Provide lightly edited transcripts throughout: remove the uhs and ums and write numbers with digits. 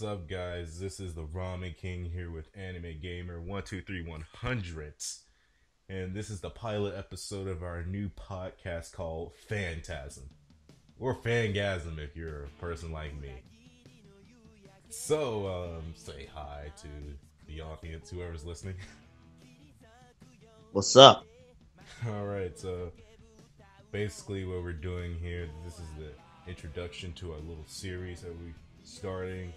What's up, guys? This is the RamenKing here with Anime Gamer 123100s, and this is the pilot episode of our new podcast called Fantasm, or Fangasm if you're a person like me. So, say hi to the audience, whoever's listening. What's up? All right, so basically, what we're doing here, this is the introduction to our little series that we're starting.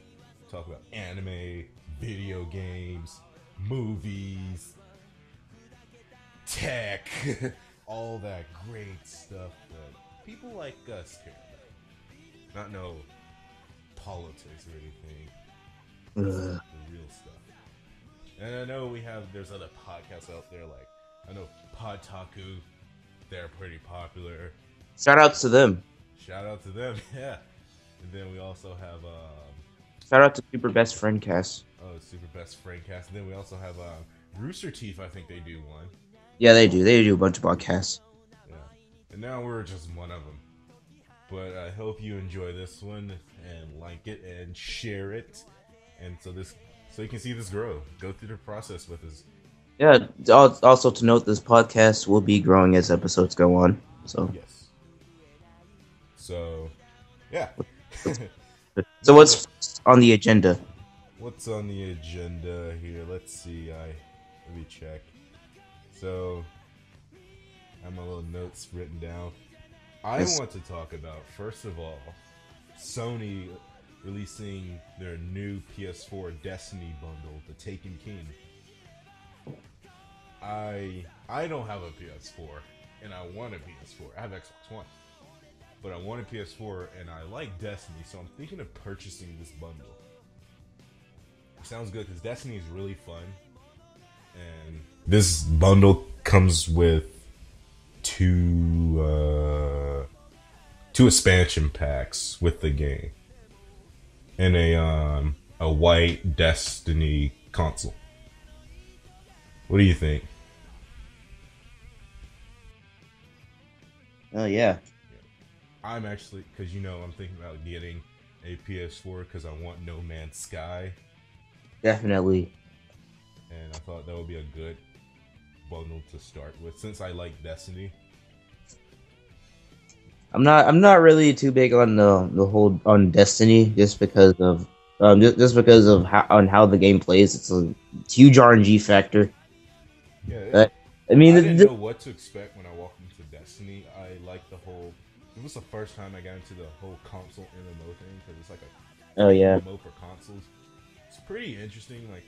Talk about anime, video games, movies, tech, all that great stuff that people like us care about. Not no politics or anything, Ugh. the real stuff. And I know there's other podcasts out there like, I know Podtaku, they're pretty popular. Shout out to them. Shout out to them, yeah. And then we also have Shout out to Super Best Friend Cast. Super Best Friend Cast. And then we also have Rooster Teeth. I think they do one. Yeah, they do. They do a bunch of podcasts. Yeah, and now we're just one of them. But I hope you enjoy this one and like it and share it, and so you can see this grow. Go through the process with us. Yeah. Also to note, this podcast will be growing as episodes go on. So. Yes. So, yeah. So what's on the agenda? What's on the agenda here? Let's see. Let me check. So, I have my little notes written down. I Yes. want to talk about, first of all, Sony releasing their new PS4 Destiny bundle, the Taken King. I don't have a PS4, and I want a PS4. I have Xbox One, but I want a PS4, and I like Destiny, so I'm thinking of purchasing this bundle. It sounds good because Destiny is really fun, and this bundle comes with two expansion packs with the game, and a white Destiny console. What do you think? Oh yeah. I'm actually, because I'm thinking about getting a PS4 because I want No Man's Sky, Definitely. and I thought that would be a good bundle to start with since I like Destiny. I'm not really too big on the whole on Destiny just because of just because of how the game plays. It's a huge RNG factor. Yeah, Uh, I mean, I didn't know what to expect when I walked into Destiny. I like the whole. It was the first time I got into the whole console MMO thing because it's like a oh yeah. MMO for consoles. It's pretty interesting. Like,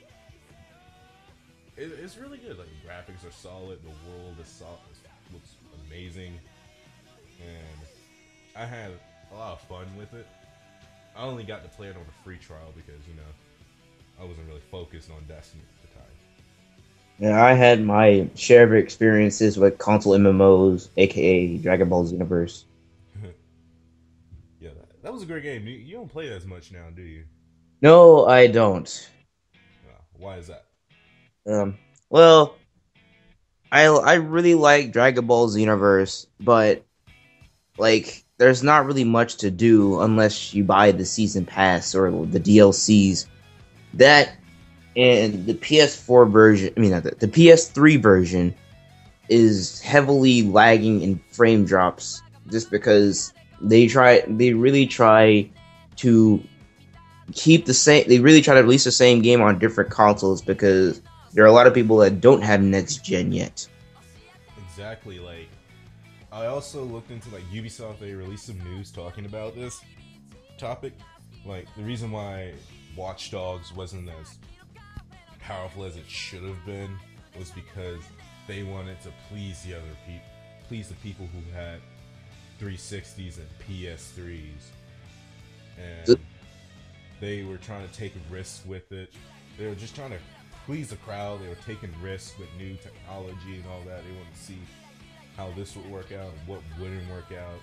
it's really good. Like, the graphics are solid. The world is solid. It looks amazing, and I had a lot of fun with it. I only got to play it on a free trial because I wasn't really focused on Destiny at the time. Yeah, I had my share of experiences with console MMOs, aka Dragon Ball Xenoverse. Yeah, that was a great game. You don't play it as much now, do you? No, I don't. Why is that? Um, well, I really like Dragon Ball Xenoverse, but like there's not really much to do unless you buy the season pass or the DLCs. That and the PS4 version, I mean not the PS3 version is heavily lagging in frame drops just because they really try to they really try to release the same game on different consoles because there are a lot of people that don't have next gen yet. Exactly. Like, I also looked into like Ubisoft. They released some news talking about this topic. Like, the reason why Watch Dogs wasn't as powerful as it should have been was because they wanted to please please the people who had 360s and PS3s, and they were trying to take risks with it. They were just trying to please the crowd. They were taking risks with new technology and all that. They wanted to see how this would work out and what wouldn't work out,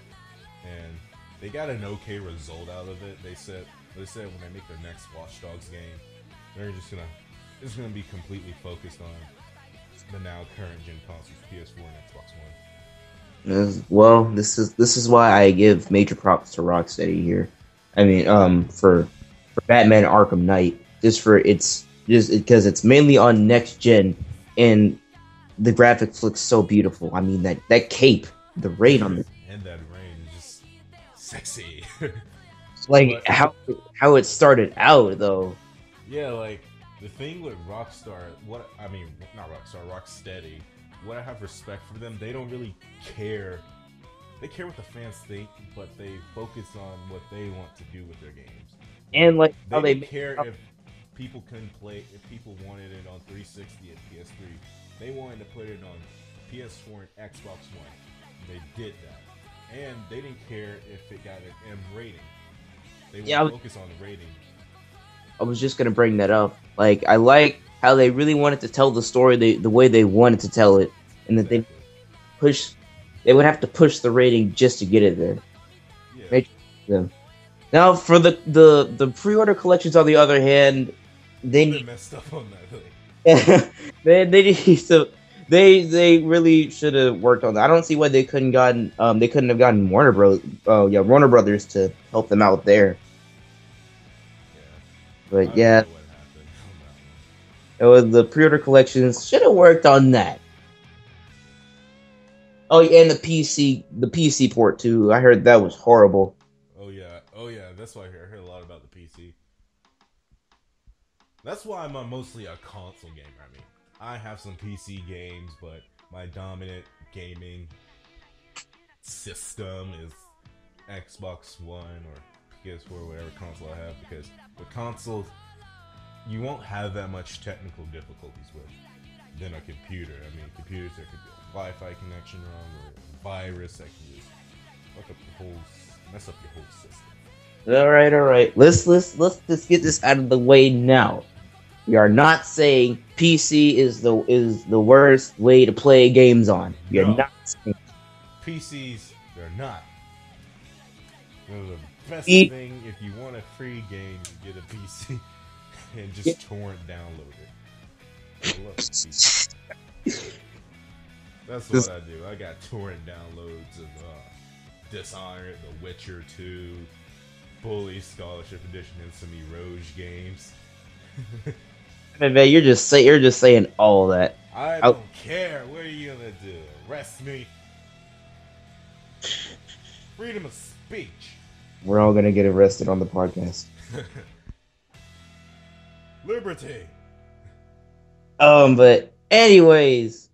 and they got an okay result out of it. They said when they make their next Watch Dogs game, they're just gonna be completely focused on the now current gen consoles, PS4 and Xbox One. Well, this is why I give major props to Rocksteady here. I mean, for for Batman Arkham Knight, just because it's mainly on next gen, and the graphics look so beautiful. I mean that cape, the rain on the And that rain is just sexy. like But how it started out though. yeah, like the thing with Rockstar, what I mean, not Rockstar, Rocksteady. What I have respect for them, they don't really care. They care what the fans think, but they focus on what they want to do with their games. And Like like how they they didn't care if people couldn't play, if people wanted it on 360 and PS3. They wanted to put it on PS4 and Xbox One. They did that, and they didn't care if it got an M rating. They would yeah, focus on the rating. I was just gonna bring that up. Like I like how they really wanted to tell the story the way they wanted to tell it, and that Exactly. push they would have to push the rating just to get it there. Yeah. Make them. Now for the pre-order collections, on the other hand, they They need messed up on that. Like, they need to they really should have worked on that. I don't see why they couldn't have gotten Warner Brothers to help them out there. yeah. But I don't yeah, know what happened on that one. it was the pre-order collections should have worked on that. Oh, yeah, and the PC port too. I heard that was horrible. Oh yeah. That's why I heard a lot about the PC. That's why I'm mostly a console gamer. I mean, I have some PC games, but my dominant gaming system is Xbox One or PS4, whatever console I have. Because with consoles, you won't have that much technical difficulties with than a computer. I mean, computers there could be a Wi-Fi connection wrong or a virus that can just fuck up the whole, mess up your whole system. All right, all right. Let's just get this out of the way now. We are not saying PC is the worst way to play games on. We are No, not saying PCs they're not. They're the best P- thing if you want a free game, you get a PC and just torrent download it. I love PC. That's what I do. I got torrent downloads of Dishonored, The Witcher 2, Bully Scholarship Edition, and some Eroge games. Man, you're just saying all that. I I, don't care. What are you gonna do? Arrest me? Freedom of speech. we're all gonna get arrested on the podcast. Liberty. But anyways,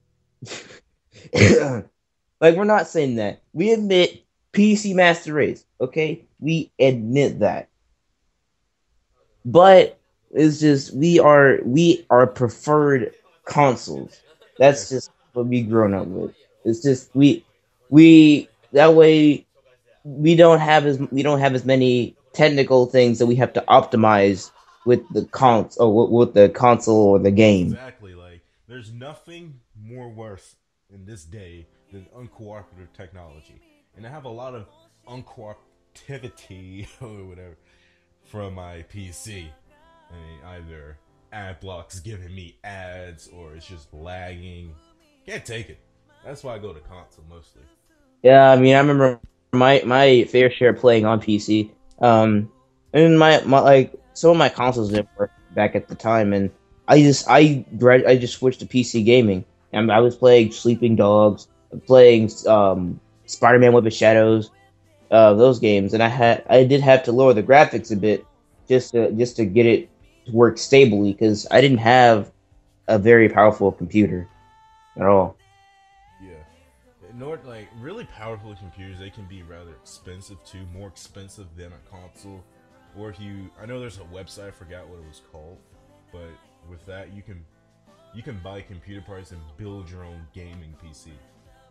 like we're not saying that. We admit PC Master Race. Okay, we admit that. But it's just we are preferred consoles. Yeah, That's just what we grown up with. It's just we that way we don't have as many technical things that we have to optimize with the with the console or the game. exactly. Like, there's nothing more worse in this day than uncooperative technology, and I have a lot of uncooperativity or whatever from my PC. I mean, either ad blocks giving me ads or it's just lagging. Can't take it. That's why I go to console mostly. Yeah, I mean, I remember my fair share playing on PC. And my like some of my consoles didn't work back at the time, and I just switched to PC gaming, and I was playing Sleeping Dogs, playing Spider-Man Web of Shadows, those games, and I did have to lower the graphics a bit just to get it to work stably because I didn't have a very powerful computer at all. Yeah. In order, like, really powerful computers, they can be rather expensive too, more expensive than a console. Or if you, I know there's a website, I forgot what it was called, but with that you can buy computer parts and build your own gaming PC.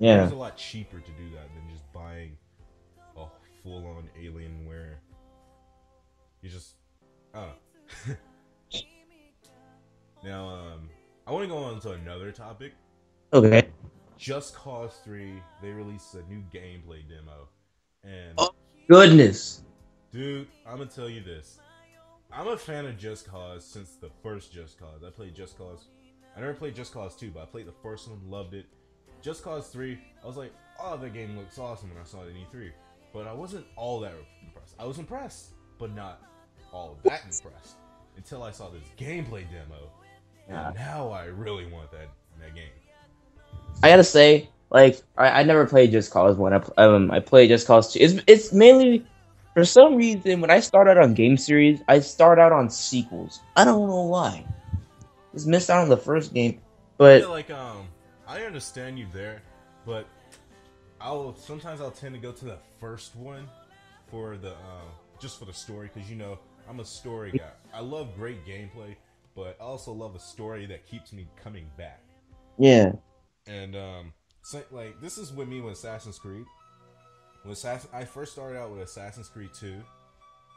And Yeah. it's a lot cheaper to do that than just buying a full-on Alienware. You just, I don't know. Now, I want to go on to another topic. Okay. Just Cause 3, they released a new gameplay demo. And, Oh goodness. dude, I'm going to tell you this. I'm a fan of Just Cause since the first Just Cause. I played Just Cause. I never played Just Cause 2, but I played the first one, loved it. Just Cause 3, I was like, oh, that game looks awesome when I saw it in E3. But I wasn't all that impressed. I was impressed, but not all that impressed until I saw this gameplay demo, Yeah. and now I really want that game. I gotta say, like, I never played Just Cause 1. I played Just Cause 2. It's mainly, for some reason, when I start out on game series, I start out on sequels. I don't know why. Just missed out on the first game. Yeah, But, like I understand you there, but I'll tend to go to the first one for the just for the story, because I'm a story guy. I love great gameplay, but I also love a story that keeps me coming back. yeah. And so, like, this is with me with Assassin's Creed. I first started out with Assassin's Creed 2,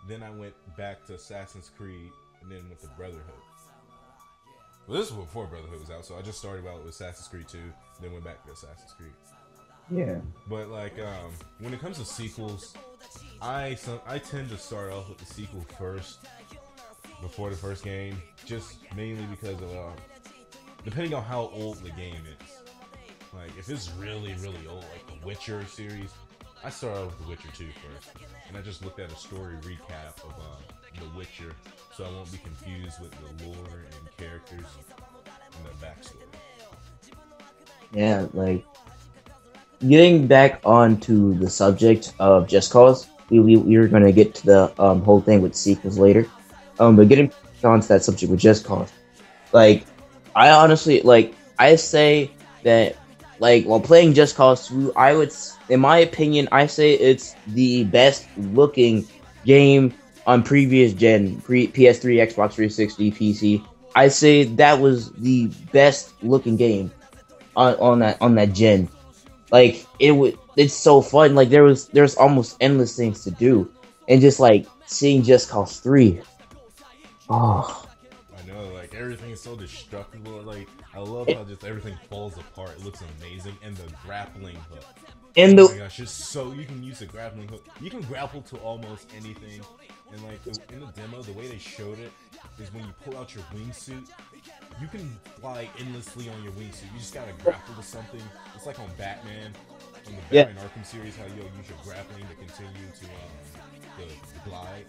then I went back to Assassin's Creed, and then with the Brotherhood. Well, this was before Brotherhood was out, so I just started out with Assassin's Creed 2, then went back to Assassin's Creed. Yeah. But like, when it comes to sequels, I tend to start off with the sequel first before the first game, just mainly because of depending on how old the game is. Like, if it's really really old, like the Witcher series, I start out with the Witcher 2 first, and I just looked at a story recap of the Witcher, so I won't be confused with the lore and characters and the backstory. Yeah, like, getting back onto the subject of Just Cause, we were going to get to the whole thing with sequels later. But getting onto that subject with Just Cause, like, I honestly, like, I say that, like, while playing Just Cause 2, in my opinion, I say it's the best looking game on previous gen, PS3, Xbox 360, PC. I say that was the best looking game on that gen. Like, it's so fun. Like, there's almost endless things to do, and just like seeing Just Cause 3. Oh, I know, like, everything is so destructible. Like, I love how just everything falls apart. It looks amazing, and the grappling hook. and Oh the my gosh, it's so you can use the grappling hook. You can grapple to almost anything, and like in the demo, the way they showed it is when you pull out your wingsuit, you can fly endlessly on your wingsuit. You just gotta grapple to something. It's like on Batman, on the yeah, Batman Arkham series, how you'll use your grappling to continue to the glide.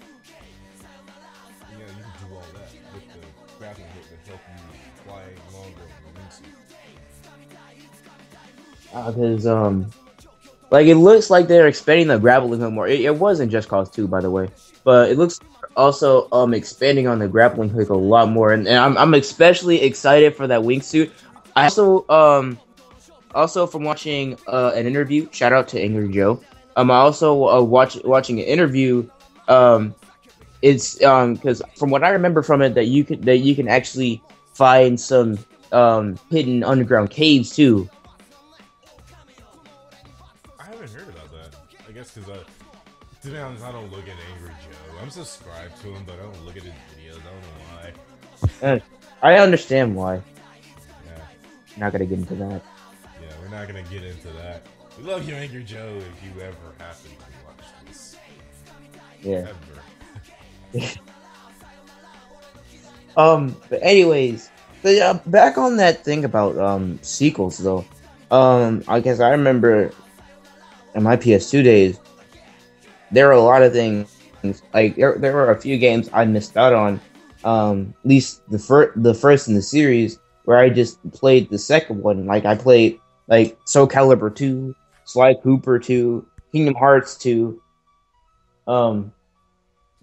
Yeah, you can do all that with the grappling hook to help you fly longer on your wingsuit. because like, it looks like they're expanding the grappling hook more. It wasn't Just Cause 2, by the way, but it looks also expanding on the grappling hook a lot more, and I'm especially excited for that wingsuit. I also from watching an interview. Shout out to Angry Joe. I also watching an interview. It's because from what I remember from it, that you can actually find some hidden underground caves too. I haven't heard about that. I guess because to be honest, I don't look at Angry Joe. I'm subscribed to him, but I don't look at his videos. I don't know why. Uh, I understand why. Yeah, Not gonna get into that. yeah, we're not gonna get into that. We love you, Angry Joe, if you ever happen to watch this. Yeah. Ever. But anyways, but yeah, back on that thing about sequels though. I guess I remember in my PS2 days, there were a lot of things, like there were a few games I missed out on. At least the first in the series, where I just played the second one. Like, I played like Soul Calibur 2, Sly Cooper 2, Kingdom Hearts 2,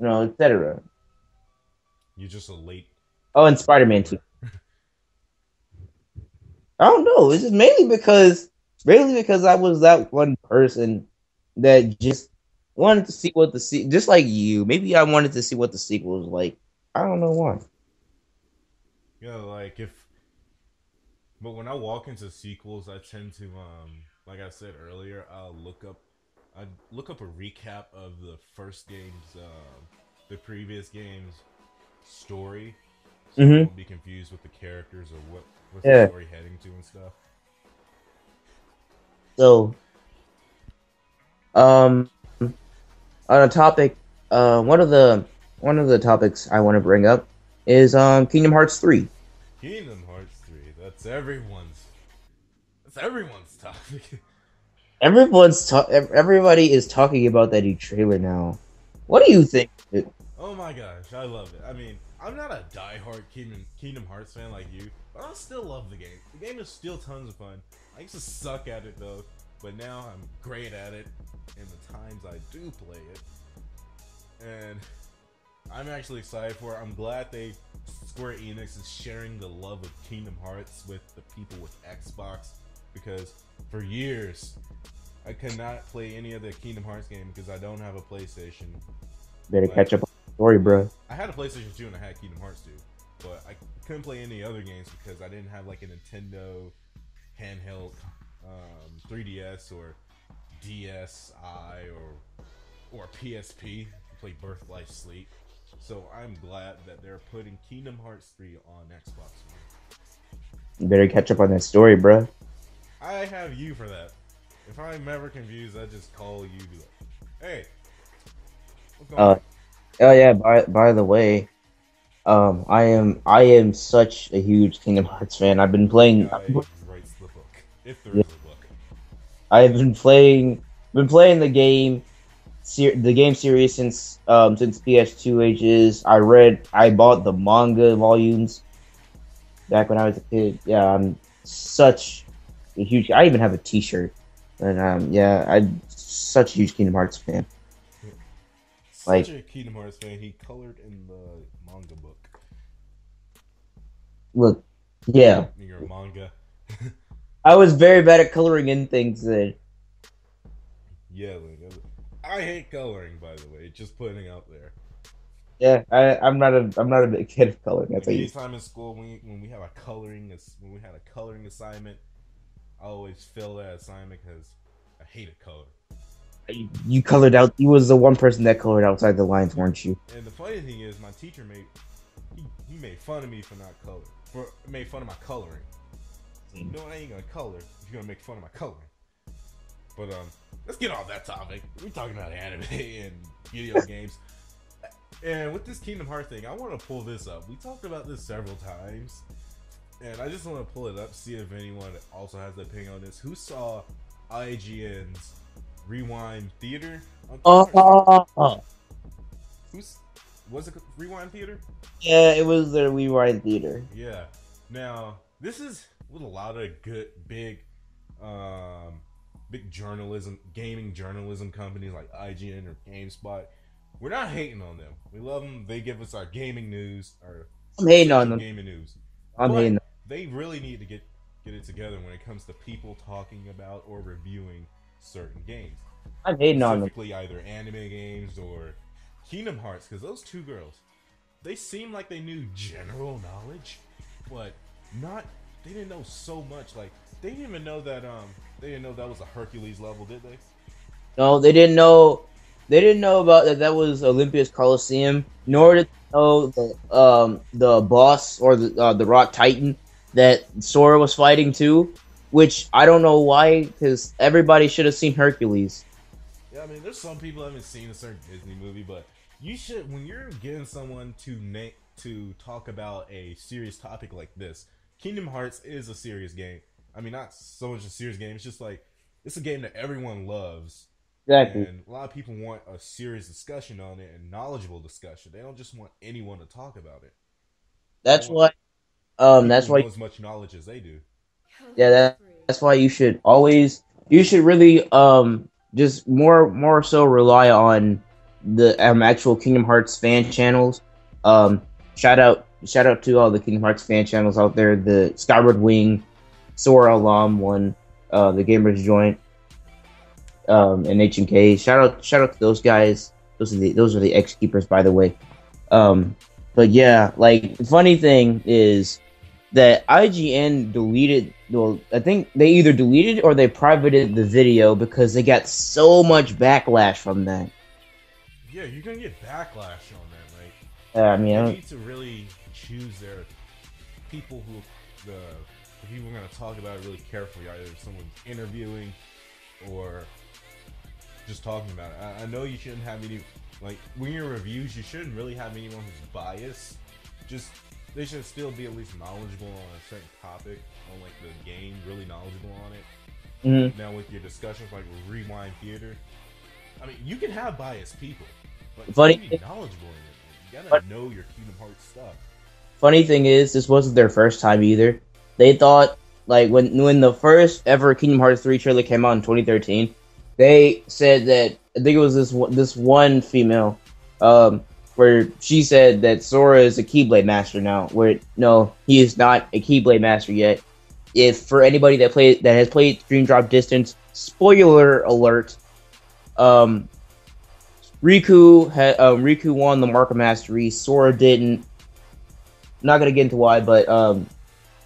etc. You're just a late Oh, and Spider-Man 2. I don't know. It's just mainly because I was that one person that just wanted to see what just like you. Maybe I wanted to see what the sequel was like. I don't know why. like but when I walk into sequels, I tend to like I said earlier, I look up a recap of the first game's the previous game's story, so I Mm-hmm. won't be confused with the characters or what's the Yeah. story heading to and stuff. So, um, on a topic, one of the topics I want to bring up is Kingdom Hearts 3. Kingdom Hearts 3, that's everyone's topic. Everybody is talking about that new trailer now. What do you think? Oh my gosh, I love it. I mean, I'm not a die-hard Kingdom Hearts fan like you, but I still love the game. The game is still tons of fun. I used to suck at it though, but now I'm great at it in the times I do play it. And I'm actually excited for it. I'm glad Square Enix is sharing the love of Kingdom Hearts with the people with Xbox, because for years I could not play any of the Kingdom Hearts game because I don't have a PlayStation. Better catch up on the story, bro. I had a PlayStation 2 and I had Kingdom Hearts 2, but I couldn't play any other games because I didn't have like a Nintendo handheld 3DS or DSi or PSP to play Birth Life Sleep. So I'm glad that they're putting Kingdom Hearts 3 on Xbox One. You better catch up on that story, bro. I have you for that. If I'm ever confused, I just call you. Be like, hey, what's going on? Oh yeah. By the way, I am such a huge Kingdom Hearts fan. I've been This playing. guy writes the book, if there Yeah, is a book. I've been playing the game series since PS2 ages. I bought the manga volumes back when I was a kid. Yeah, I'm such a huge. I even have a T-shirt, and yeah, I'm such a huge Kingdom Hearts fan. Such Like, a Kingdom Hearts fan, he colored in the manga book. look, yeah, In your manga. I was very bad at coloring in things. Then, Yeah, I hate coloring, by the way. Just putting it out there. yeah, I'm not a big kid of coloring. That's Like how you. anytime in school, when we have a when we had a coloring assignment, I always fail that assignment because I hated color. You colored out. You was the one person that colored outside the lines, weren't you? And the funny thing is, my teacher he made fun of me for not color, made fun of my coloring. No, I ain't gonna color if you're gonna make fun of my coloring. But let's get off that topic. We're talking about anime and video games. And with this Kingdom Hearts thing, I want to pull this up. We talked about this several times, and I just want to pull it up, see if anyone also has an opinion on this. Who saw IGN's Rewind Theater? Oh, Was it Rewind Theater? yeah, it was the Rewind Theater. Yeah. Now this is with a lot of good big gaming journalism companies like IGN or GameSpot. We're not hating on them. We love them. They give us our gaming news, our I'm hating on essential them. gaming news. I'm But hating. they really need to get it together when it comes to people talking about or reviewing certain games, I'm hating on them. specifically either anime games or Kingdom Hearts. Because those two girls, they seem like they knew general knowledge, but not. They didn't know so much. Like they didn't even know that they didn't know that was a Hercules level, did they? No, they didn't know. They didn't know about that. That was Olympia's Coliseum. Nor did they know the boss or the Rock Titan that Sora was fighting too. Which I don't know why, because everybody should have seen Hercules. Yeah, I mean, there's some people that haven't seen a certain Disney movie, but you should when you're getting someone to talk about a serious topic like this. Kingdom Hearts is a serious game. I mean, not so much a serious game. It's just like it's a game that everyone loves, Exactly. and a lot of people want a serious discussion on it and knowledgeable discussion. They don't just want anyone to talk about it. They That's want why. people That's who why. know as much knowledge as they do. Yeah, that's why you should really just more so rely on the actual Kingdom Hearts fan channels. Um, shout out to all the Kingdom Hearts fan channels out there. The Skyward Wing, Sora Alam one, the Gamers Joint, and H&K. Shout out to those guys. Those are the X keepers, by the way. But yeah, like the funny thing is that IGN deleted. Well, I think they either deleted or they privated the video because they got so much backlash from that. Yeah, you're gonna get backlash on that. Like I mean, they need to really choose their people the people we're gonna talk about it really carefully. Either someone's interviewing or just talking about it. I know you shouldn't have any like when your reviews. You shouldn't really have anyone who's biased. Just they should still be at least knowledgeable on a certain topic, on like the game, really knowledgeable on it. mhm. Now with your discussions like Rewind Theater, I mean you can have biased people, but you funny can be knowledgeable in it. You gotta But know your Kingdom Hearts stuff. funny thing is, this wasn't their first time either. They thought like when the first ever Kingdom Hearts 3 trailer came out in 2013, they said that I think it was this one female, where she said that Sora is a Keyblade master now. Where no, he is not a Keyblade master yet. If for anybody that has played Dream Drop Distance, spoiler alert, um, Riku won the Mark of Mastery. Sora didn't. Not gonna get into why, but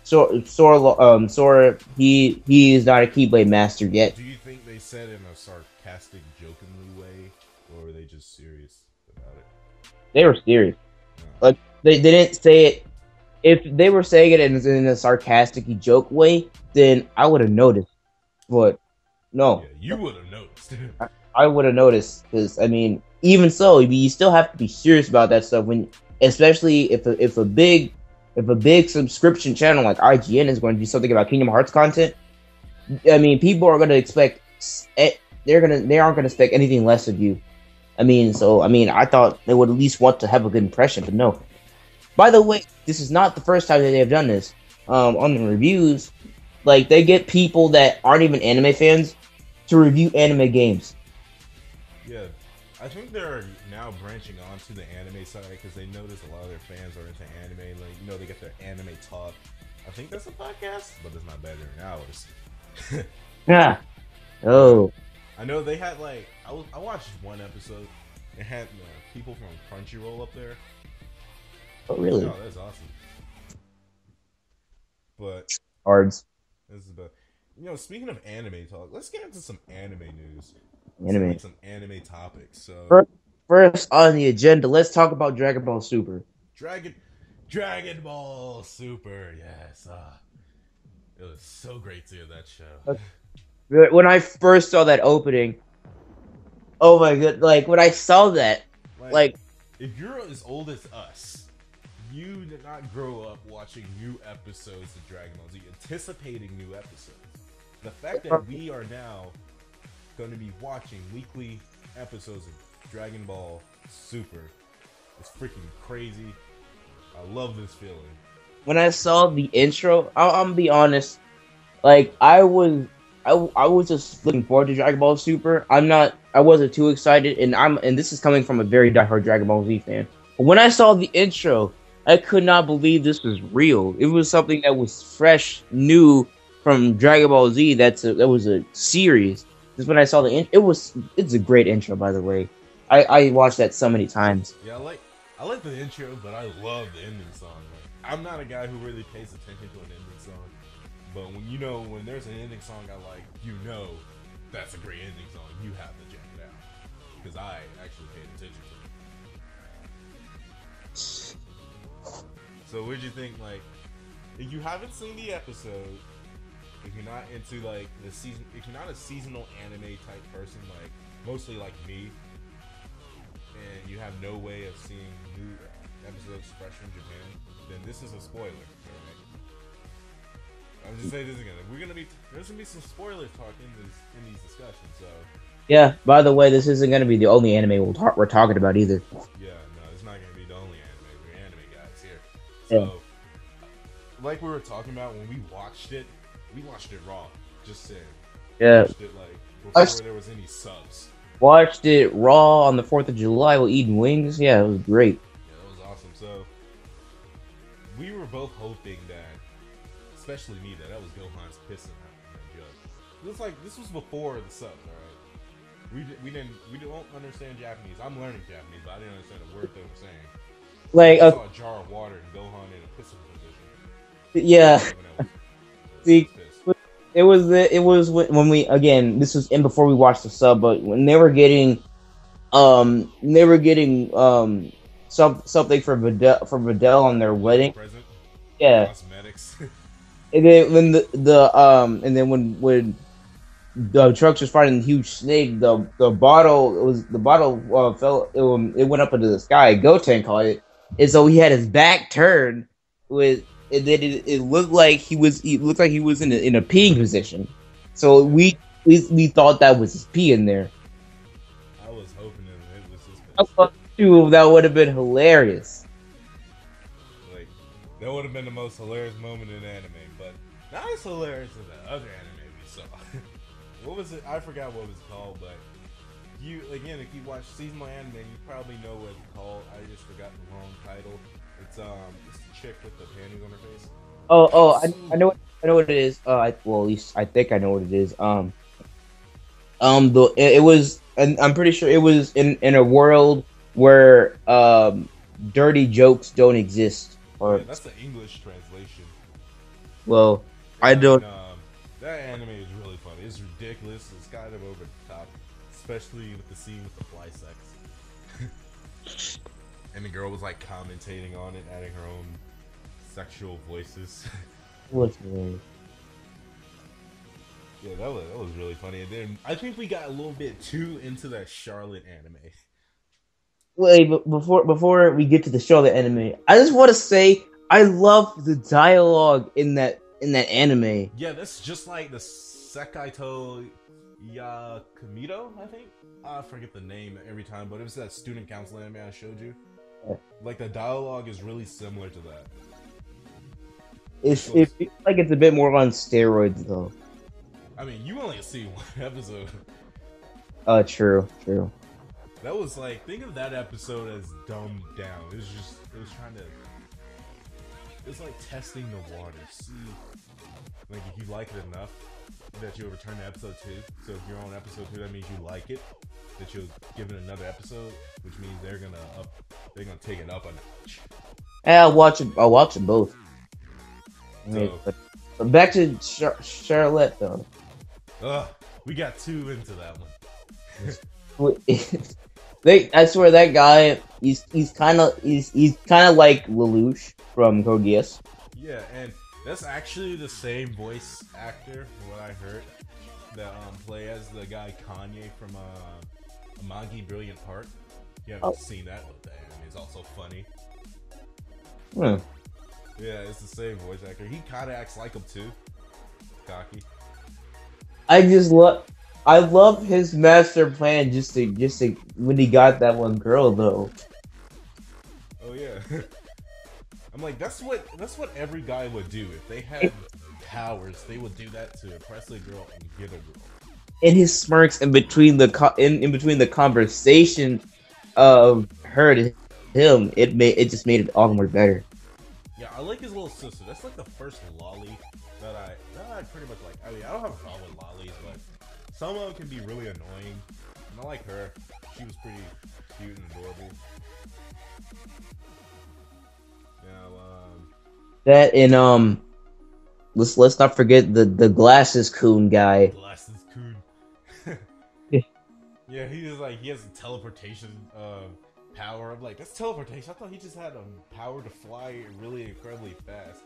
Sora he is not a Keyblade master yet. Do you think they said in a sarcastic, jokingly way, or were they just serious about it? They were serious. No. Like they didn't say it. If they were saying it in a sarcastic joke way, then I would have noticed. But no, Yeah, you would have noticed. I would have noticed because I mean, even so, you still have to be serious about that stuff when, especially if a big subscription channel like IGN is going to do something about Kingdom Hearts content. I mean, people are going to expect they aren't going to expect anything less of you. I mean, I thought they would at least want to have a good impression, but no. By the way, this is not the first time that they have done this. On the reviews, like they get people that aren't even anime fans to review anime games. Yeah, I think they're now branching onto the anime side because they notice a lot of their fans are into anime. Like, you know, they get their anime talk. I think that's a podcast, but it's not better than ours. Yeah. Oh. I know they had like I watched one episode. It had people from Crunchyroll up there. Oh, really? Oh, that's awesome. But Cards. this is about, you know, speaking of anime talk, let's get into some anime news. Anime. Some anime topics. So First on the agenda, let's talk about Dragon Ball Super. Dragon Ball Super, yes. It was so great to hear that show. When I first saw that opening, oh my god! Like when I saw that, like if you're as old as us, you did not grow up watching new episodes of Dragon Ball Z, anticipating new episodes. The fact that we are now going to be watching weekly episodes of Dragon Ball Super is freaking crazy. I love this feeling. When I saw the intro, I'm gonna be honest. Like I was just looking forward to Dragon Ball Super. I wasn't too excited, and this is coming from a very diehard Dragon Ball Z fan. But when I saw the intro, I could not believe this was real. It was something that was fresh, new from Dragon Ball Z. That was a series. Just when I saw it's a great intro, by the way. I watched that so many times. Yeah, I like the intro, but I love the ending song. Like, I'm not a guy who really pays attention to an ending song, but when there's an ending song I like, that's a great ending song. You have to check it out because I actually paid attention to it. So what'd you think? Like, if you haven't seen the episode, if you're not into like if you're not a seasonal anime type person, like mostly like me, and you have no way of seeing new episodes fresh from Japan, then this is a spoiler. Right? I'm just saying this again. There's gonna be some spoiler talk in these discussions. So Yeah. By the way, this isn't gonna be the only anime we're talking about either. yeah, no, it's not gonna be the only anime. We're anime guys here. So like we were talking about when we watched it raw. Just saying. Yeah. Watched it like before there was any subs. Watched it raw on the 4th of July while eating wings. Yeah, it was great. Yeah, that was awesome. So we were both hoping that, especially me, that was Gohan's pissing out in that joke. It was like this was before the subs, alright? We don't understand Japanese. I'm learning Japanese, but I didn't understand a word they were saying. Like I saw a jar of water and Gohan in a pissing position. yeah. See, it was when we again. This was in before we watched the sub, but when they were getting something for Videl on their wedding. Present. Yeah. Cosmetics. And then when the Trunks was fighting the huge snake, the bottle fell. It went up into the sky. Goten caught it, and so he had his back turned with. And then it looked like he was in a peeing position. So we thought that was his pee in there. I was hoping it was his piss. Ooh, that would have been hilarious. Like, that would have been the most hilarious moment in anime, but not as hilarious as the other anime we saw. What was it? I forgot what it was called, but if you watch seasonal anime, you probably know what it's called. I just forgot the wrong title. It's the chick with the panties on her face. That was so. I know what it is. Well, at least I think I know what it is. It was, and I'm pretty sure it was in a world where dirty jokes don't exist. Yeah, Or that's the English translation. well, I Yeah, I mean, don't. that anime is really funny. It's ridiculous. It's kind of over the top, especially with the scene with the fly sex. And the girl was like commentating on it, adding her own sexual voices. What's hilarious. Yeah, that was really funny. And then I think we got a little bit too into that Charlotte anime. Wait, but before we get to the show, the anime, I just want to say I love the dialogue in that anime. Yeah, that's just like the Sekaito Yakumito, I think. I forget the name every time, but it was that student council anime I showed you. Like the dialogue is really similar to that. It feels like it's a bit more on steroids though. I mean, you only see one episode. True, true. That was like, think of that episode as dumbed down. It was trying to. It's like testing the water. See, like if you like it enough that you'll return to episode 2. So if you're on episode 2, that means you like it. That you'll give it another episode, which means they're gonna take it up a notch. Yeah, I'll watch them both. So, But back to Charlotte though. We got too into that one. I swear that guy, he's kind of like Lelouch from Code Geass. Yeah, and that's actually the same voice actor, from what I heard, that play as the guy Kanye from Amagi Brilliant Park. You haven't seen that, but the anime is also funny. Hmm. Yeah, it's the same voice actor. He kind of acts like him too. Cocky. I love his master plan just to when he got that one girl though. Oh yeah. I'm like, that's what every guy would do if they had powers. They would do that to impress a girl and get a girl. And his smirks in between in between the conversation of her to him, it just made it all the more better. Yeah, I like his little sister. That's like the first lolly that I pretty much like. I mean, I don't have a problem with lollies, but some of them can be really annoying. And I like her. She was pretty cute and adorable. That and let's not forget the glasses coon guy. Glasses coon. Yeah, he has a teleportation power. I'm like, that's teleportation. I thought he just had a power to fly really incredibly fast.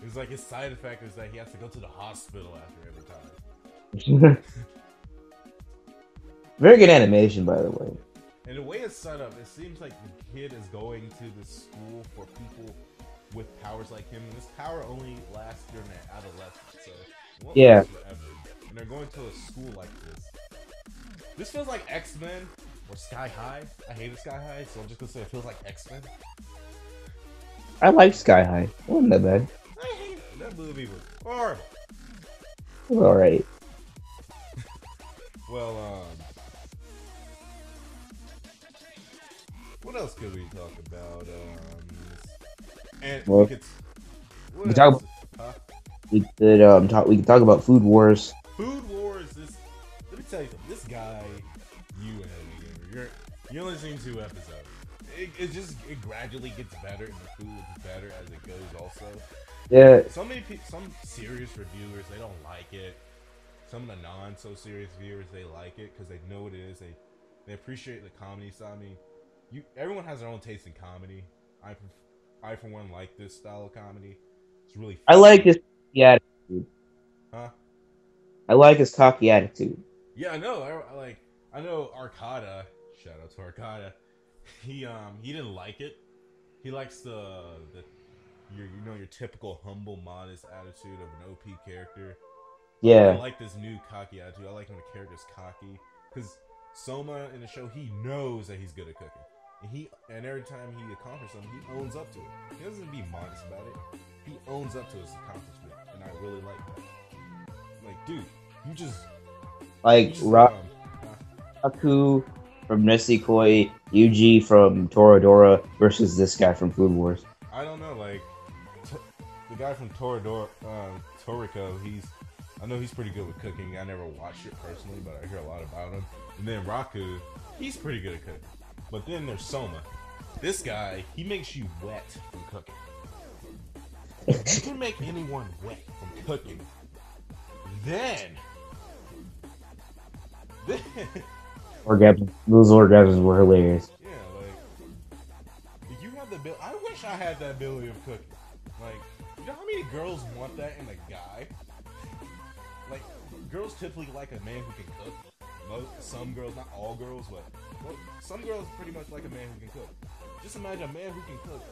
It was like his side effect is that he has to go to the hospital after every time. Very good animation, by the way. And the way it's set up, it seems like the kid is going to this school for people with powers like him. And this power only lasts during their adolescence, so it won't last forever. And they're going to a school like this. This feels like X-Men or Sky High. I hated Sky High, so I'm just gonna say it feels like X-Men. I like Sky High. It wasn't that bad. I hate it. That movie was horrible. It was alright. Well, what else could we talk about? And Well, we can talk about Food Wars. Food Wars. Let me tell you something. This guy, you only seen 2 episodes. It gradually gets better, and the food gets better as it goes. Also, Yeah, some serious reviewers, they don't like it. Some of the non so serious viewers, they like it because they know what it is. They appreciate the comedy. So I mean, everyone has their own taste in comedy. I for one like this style of comedy. It's really I funny. like his cocky attitude. Huh? I like his cocky attitude. Yeah, I know. I know Arcada. Shout out to Arcada. He didn't like it. He likes your typical humble, modest attitude of an OP character. Yeah. I like this new cocky attitude. I like when the character's cocky because Soma in the show, he knows that he's good at cooking. and every time he accomplishes something, he owns up to it. He doesn't be modest about it. He owns up to his accomplishment, and I really like that. Like, dude, like Raku from Nesikoi, Yuji from Toradora versus this guy from Food Wars. I don't know, like the guy from Toriko. I know he's pretty good with cooking. I never watched it personally, but I hear a lot about him. And then Raku, he's pretty good at cooking. But then there's Soma. This guy, he makes you wet from cooking. You can make anyone wet from cooking. Then those orgasms were hilarious. Yeah, like you have the ability. I wish I had that ability of cooking. Like, you know how many girls want that in a guy? Like, girls typically like a man who can cook. Some girls, not all girls, but some girls pretty much like a man who can cook. Just imagine a man who can cook,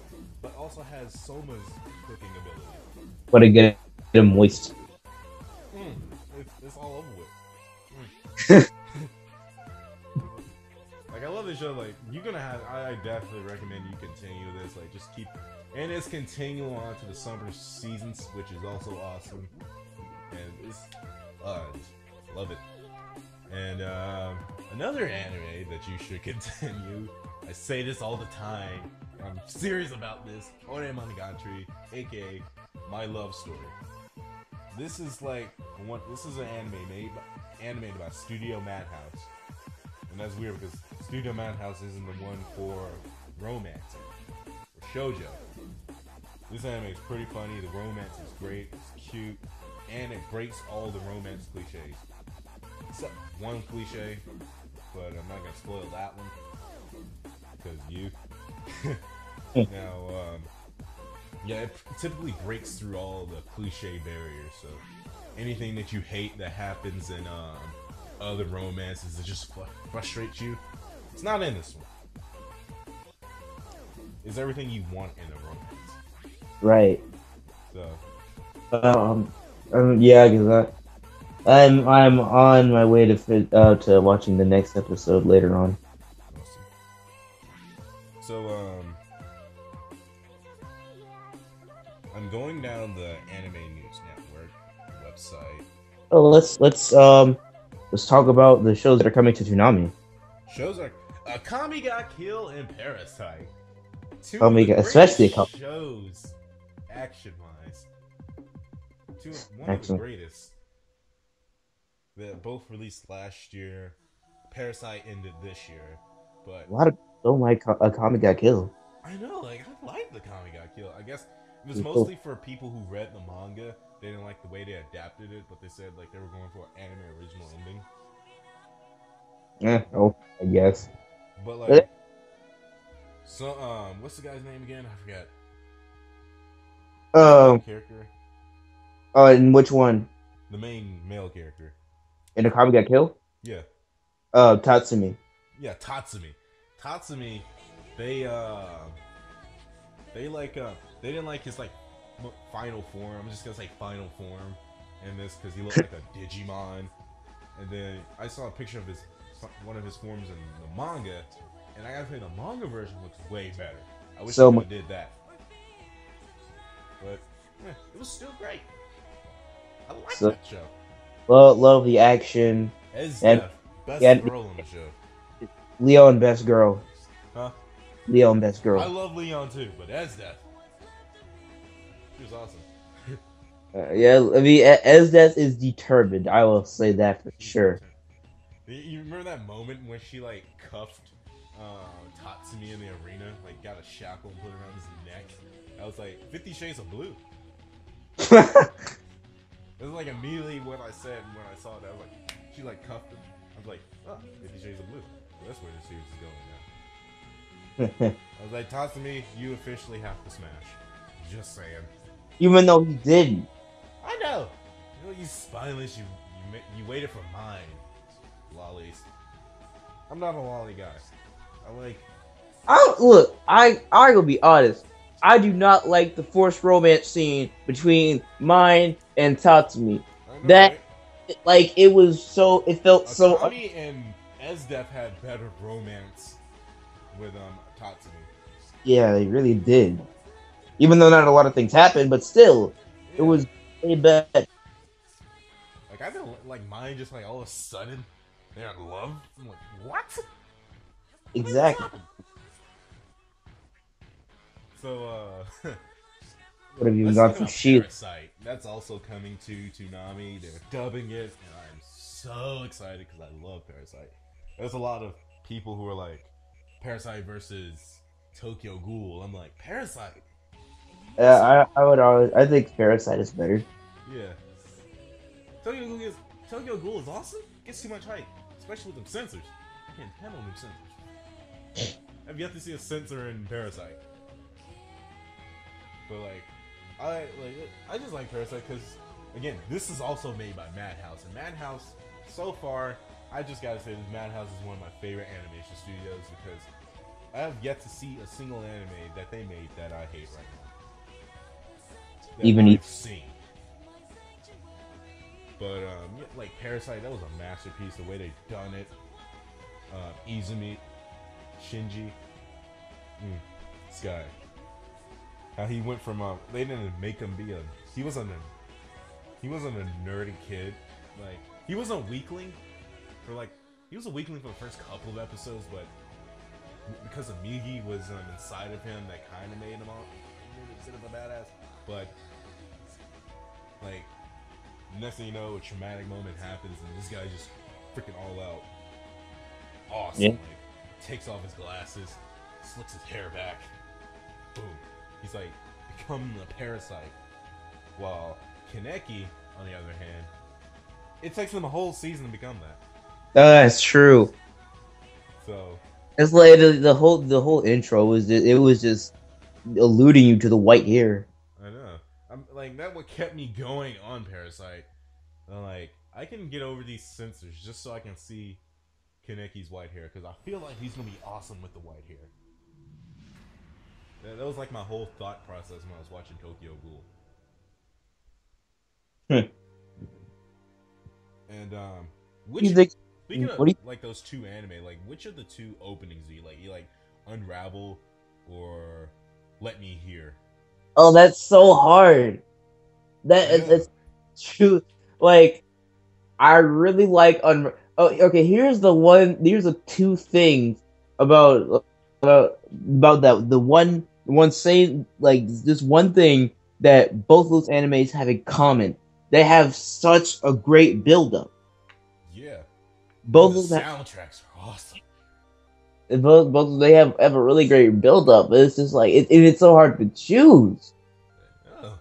but also has Soma's cooking ability. But to get him moist. It's all over with. Like, I love this show. Like, you're gonna have. I definitely recommend you continue this. Like, just keep, and it's continue on to the summer seasons, which is also awesome. And it's, just love it. And another anime that you should continue. I say this all the time. I'm serious about this. Ore Monogatari, aka My Love Story. This is like this is an anime animated by Studio Madhouse, and that's weird because Studio Madhouse isn't the one for romance or shoujo. This anime is pretty funny. The romance is great. It's cute, and it breaks all the romance cliches. Except one cliche, but I'm not gonna spoil that one because you. Now, yeah, it typically breaks through all the cliche barriers. So anything that you hate that happens in other romances that just frustrates you, it's not in this one. It's everything you want in a romance. Right. So. Yeah, because I'm on my way to watching the next episode later on. Awesome. So I'm going down the Anime News Network website. Oh, let's talk about the shows that are coming to Toonami. Shows are Akami Got Killed and Parasite. Two Oh my god, especially shows, action-wise. One of the greatest. They both released last year. Parasite ended this year, but a lot of Akami Got Killed. I know, like I like the Akami Got Killed. I guess it was mostly for people who read the manga. They didn't like the way they adapted it, but they said like they were going for an anime original ending. Yeah, oh, I guess. But like, so what's the guy's name again? I forgot. Character. Oh, and which one? The main male character. In Akami Got Killed? Yeah. Tatsumi. Yeah, Tatsumi. Tatsumi, they didn't like his like final form. I'm just gonna say final form in this because he looked like a Digimon. And then I saw a picture of one of his forms in the manga, and I gotta say the manga version looks way better. I wish they did that, but it was still great. I like that show. Love the action. Best girl on the show. Leon, best girl. Huh? Leon, best girl. I love Leon too, but Esdeath, she was awesome. Yeah, I mean, Esdeath is determined. I will say that for sure. You remember that moment when she like cuffed Tatsumi in the arena, like got a shackle and put it around his neck? I was like, 50 Shades of Blue. It was like immediately what I said when I saw that. I was like, she like cuffed him. I was like, oh, 50 Shades of Blue. Well, that's where the series is going now. I was like, Tatsumi, you officially have to smash. Just saying. Even though he didn't. I know. You know, you spineless. You waited for mine. Lollies. I'm not a lolly guy. I will be honest. I do not like the forced romance scene between mine and Tatsumi. That, right? Like, it felt so. Akami and Esdeath had better romance with taught to me. Yeah, they really did. Even though not a lot of things happened, but still, it Yeah, was way better. like I feel like mine just like all of a sudden they're in love. I'm like, what? When did this Exactly. happen? So Would have even let's gone talk through about Shield. Parasite. That's also coming to Toonami. They're dubbing it, and I'm so excited because I love Parasite. There's a lot of people who are like, Parasite versus Tokyo Ghoul. I'm like, Parasite. I would always. I think Parasite is better. Yeah, Tokyo Ghoul is Tokyo Ghoul is awesome. Gets too much hype, especially with them censors. I can't handle them censors. I've yet to see a censor in Parasite, but I just like Parasite because again, this is also made by Madhouse, and Madhouse so far, I just gotta say this Madhouse is one of my favorite animation studios because I have yet to see a single anime that they made that I hate right now. That Even I've seen. But yeah, like Parasite, that was a masterpiece. The way they done it, Izumi, Shinji, Sky. How he went from they didn't make him be a he wasn't a nerdy kid. Like he wasn't a weakling for like he was a weakling for the first couple of episodes, but because of Migi was inside of him, that kind of made him a bit of a badass. But like next thing you know, a traumatic moment happens, and this guy just freaking all out awesome. yeah. Like takes off his glasses, slicks his hair back, boom. He's like becoming a parasite. While Kaneki, on the other hand, it takes him a whole season to become that. That's true. So It's like the whole intro was just alluding you to the white hair. I know. I'm like that. What kept me going on Parasite? I'm like I can get over these censors just so I can see Kaneki's white hair because I feel like he's gonna be awesome with the white hair. That was like my whole thought process when I was watching Tokyo Ghoul. Hmm. And You which think? speaking of What do you? like those two anime, like which of the two openings do you like? You like Unravel or Let Me Hear? Oh, that's so hard. I That is know. it's true. Like I really like Oh, okay. Here's the one. Here's the two things about about that. The one saying like this one thing that both those animes have in common. They have such a great build-up. Yeah. And Both the of them, soundtracks are awesome. both they have a really great build-up. But it's just like it's so hard to choose. Oh.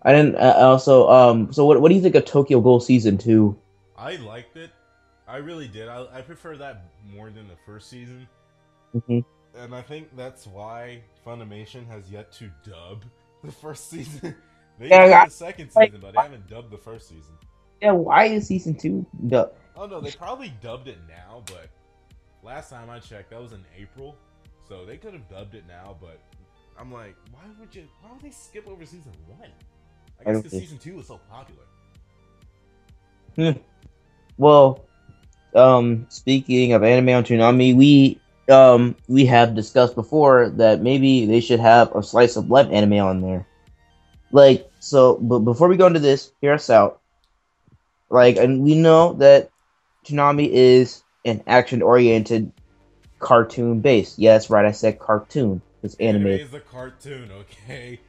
I didn't also So what do you think of Tokyo Ghoul season 2? I liked it. I really did. I prefer that more than the first season. Mm-hmm. And I think that's why Funimation has yet to dub the first season. They dubbed Yeah, the second like season, but they haven't dubbed the first season. yeah. Why is season 2? Oh no, they probably dubbed it now, but last time I checked, that was in April. So they could have dubbed it now, but I'm like, why would they skip over season 1? I I guess don't because think. season 2 was so popular. Hmm. Well, speaking of anime on Toonami, we have discussed before that maybe they should have a slice of life anime on there. Like so, but before we go into this, hear us out. Like, and we know that Toonami is an action-oriented cartoon base. Yeah, that's right. I said cartoon. It's Anime animated. is a cartoon, okay?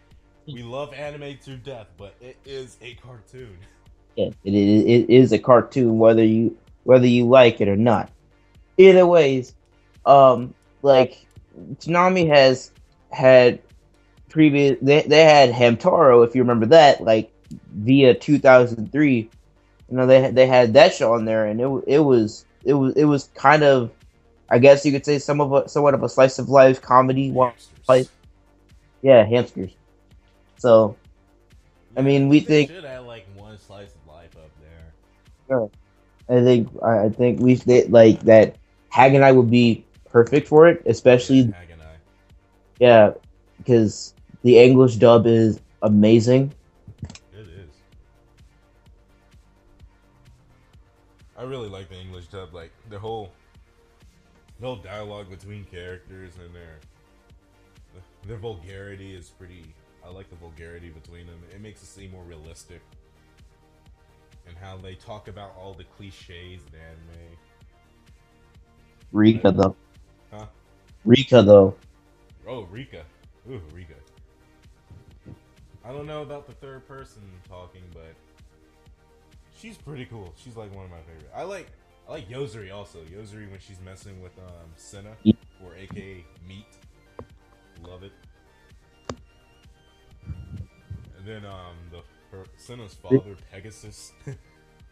We love anime to death, but it is a cartoon. Yeah, it is a cartoon, whether you like it or not. Either ways, like Toonami has had they had Hamtaro, if you remember that, like via 2003. They had that show on there, and it was kind of, I guess you could say, somewhat of a slice of life comedy. Like, Hamsters. yeah, hamsters. So I Yeah, I mean, we think they think. should have like one slice of life up there. Sure. I think like that. Hagenai would be perfect for it, Oh yeah, especially, Haganai. yeah, because the English dub is amazing. It is. I really like the English dub. Like the whole No dialogue between characters and their vulgarity is pretty. I like the vulgarity between them. It makes it seem more realistic, and how they talk about all the cliches in anime. Rika Like, though. huh? Rika though. Oh, Rika. Ooh, Rika. I don't know about the third person talking, but she's pretty cool. She's like one of my favorite. I like Yozuri also. Yozuri when she's messing with Senna or aka Meat. Love it. And then Senna's father Pegasus.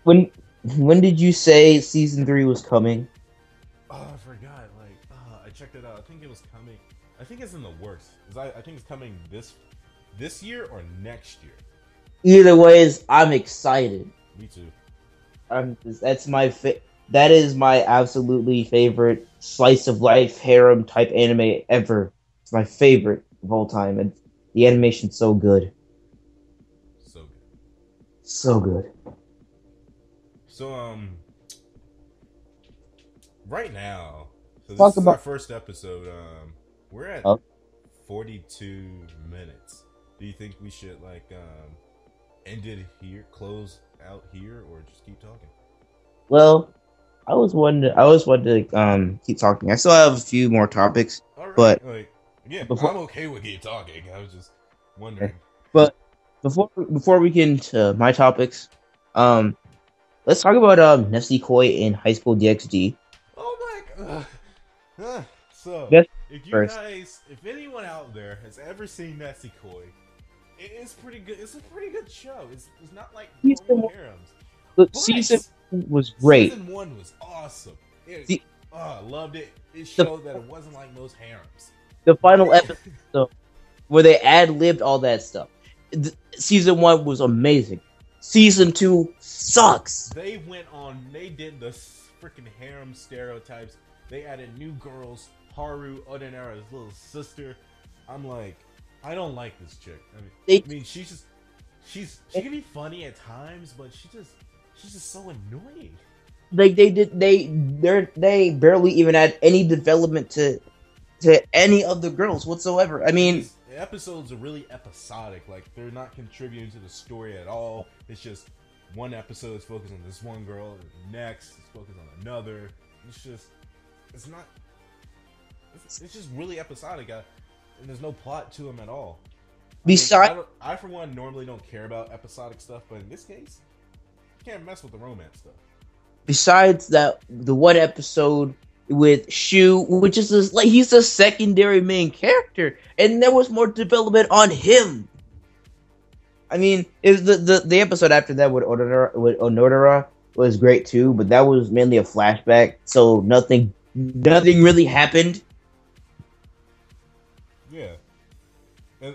When when did you say season 3 was coming? Oh, I forgot. Like, I checked it out. I think it was coming. I think it's in the works. I think it's coming this year or next year. Either ways, I'm excited. Me too. That's that is my absolutely favorite slice of life harem type anime ever. It's my favorite of all time, and the animation's so good, So good. so good. So right now, so this Talk is our about first episode. We're at oh, 42 minutes. Do you think we should end it here, close out here, or just keep talking? well, I was wanting to keep talking. I still have a few more topics, All but right, like again, before I'm okay with keep talking. I was just wondering. but before we get into my topics, um, let's talk about Nessie Koi in High School DxD. Oh my god. So, Yes, if you first. guys, if anyone out there has ever seen Nesikoi, it is pretty good. It's a pretty good show. It's not like normal harems, Look, season but 1 was great. season one was awesome. The I loved it. It the, showed that it wasn't like most harems. the final Then, episode where they ad libbed all that stuff. Season 1 was amazing. Season 2 sucks. they went on. They did the freaking harem stereotypes. They added new girls. Haru, Odenara's little sister. I'm like, I don't like this chick. They I mean, she can be funny at times, but she's just so annoying. they barely even had any development to any of the girls whatsoever. I mean, The episodes are really episodic. Like they're not contributing to the story at all. It's just one episode is focused on this one girl, and the next is focused on another. It's not. It's just really episodic, and there's no plot to them at all. I mean, besides I for one normally don't care about episodic stuff, but in this case, you can't mess with the romance stuff. besides that, the one episode with Shu, which is just, like he's a secondary main character, and there was more development on him. I mean, is the episode after that with Onodera was great too, but that was mainly a flashback, so nothing really happened. Yeah, and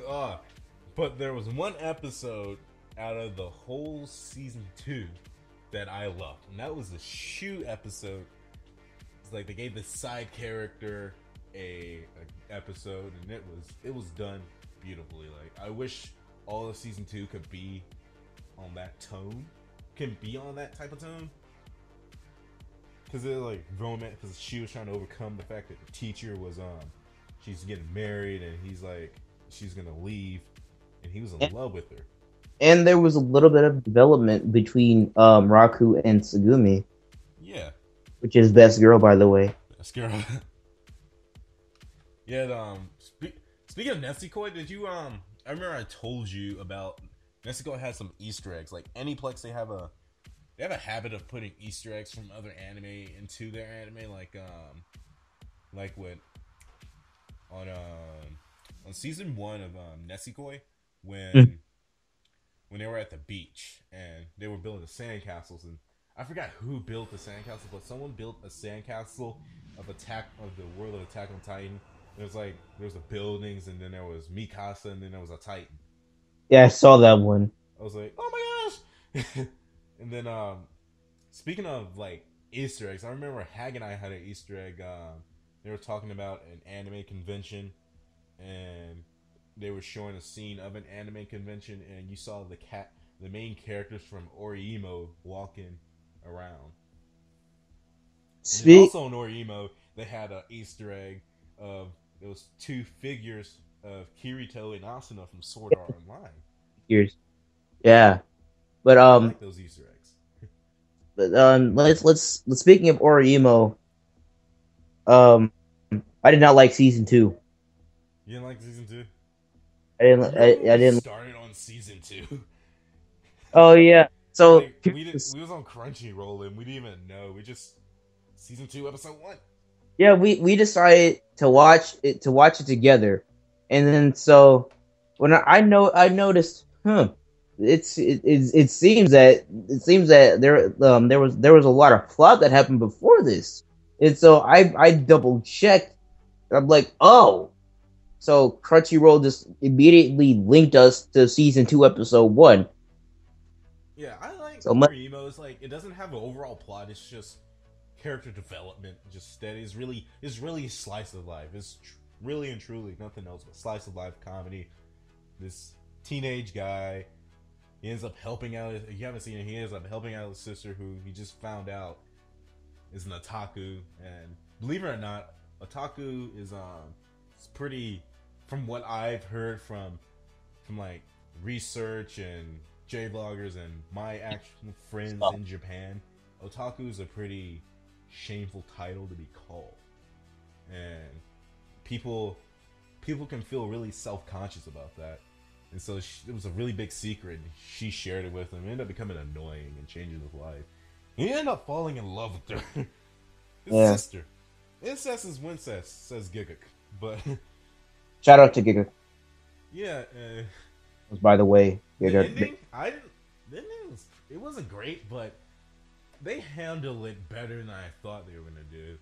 but there was one episode out of the whole season 2 that I loved, and that was the shoe episode. It's like they gave the side character a episode, and it was done beautifully. Like I wish all of season 2 could be on that tone, can be on that type of tone, because they're like romance. Because she was trying to overcome the fact that the teacher was she's getting married, and he's like she's gonna leave, and he was in love with her. And there was a little bit of development between Raku and Tsugumi, Yeah, which is best girl, by the way. Mascara. Yeah. Speaking of Nesikoi, did you I remember I told you about Nesikoi has some Easter eggs. Like Aniplex, they have a habit of putting Easter eggs from other anime into their anime. Like what on season 1 of Nesikoi when they were at the beach and they were building the sandcastles, and I forgot who built the sandcastle, but someone built a sandcastle of the world of Attack on Titan. There's the buildings, and then there was Mikasa, and then there was a Titan. Yeah, I saw that one. I was like, oh my gosh! And then speaking of like Easter eggs, I remember Hag and I had an Easter egg. They were talking about an anime convention, and they were showing a scene of an anime convention, and you saw the main characters from Orimo walking around. And Speak. also in Orimo, they had a Easter egg of it was two figures of Kirito and Asuna from Sword Art Online. Years. Yeah, but I like those Easter eggs. let's speaking of Orimo, um, I did not like season two. You didn't like season two? I didn't. Remember when I we didn't. started on season two? Oh yeah. So Like we was on Crunchyroll and we didn't even know. We just season two, episode one. yeah, we decided to watch it together, and then so when I noticed, it seems that there was a lot of plot that happened before this, and so I double checked. I'm like, oh, so Crunchyroll just immediately linked us to season two, episode one. Yeah, I like So Orimo. It's like it doesn't have an overall plot. It's just character development, just steady. It's really a slice of life. It's really and truly nothing else but slice of life comedy. This teenage guy, he ends up helping out. If you haven't seen it, he ends up helping out his sister, who he just found out is an otaku. And believe it or not, otaku is it's pretty. From what I've heard from like research and J vloggers and my actual friends in Japan, otaku is a pretty shameful title to be called, and people can feel really self-conscious about that, and so it was a really big secret. She shared it with him. It ended up becoming annoying and changing his life. He ended up falling in love with her. His yeah, sister. Incest is wincest, says Gigak. But shout out to Giga. yeah, By the way, the Giga. ending, I didn't. The ending it wasn't great, but they handled it better than I thought they were gonna do.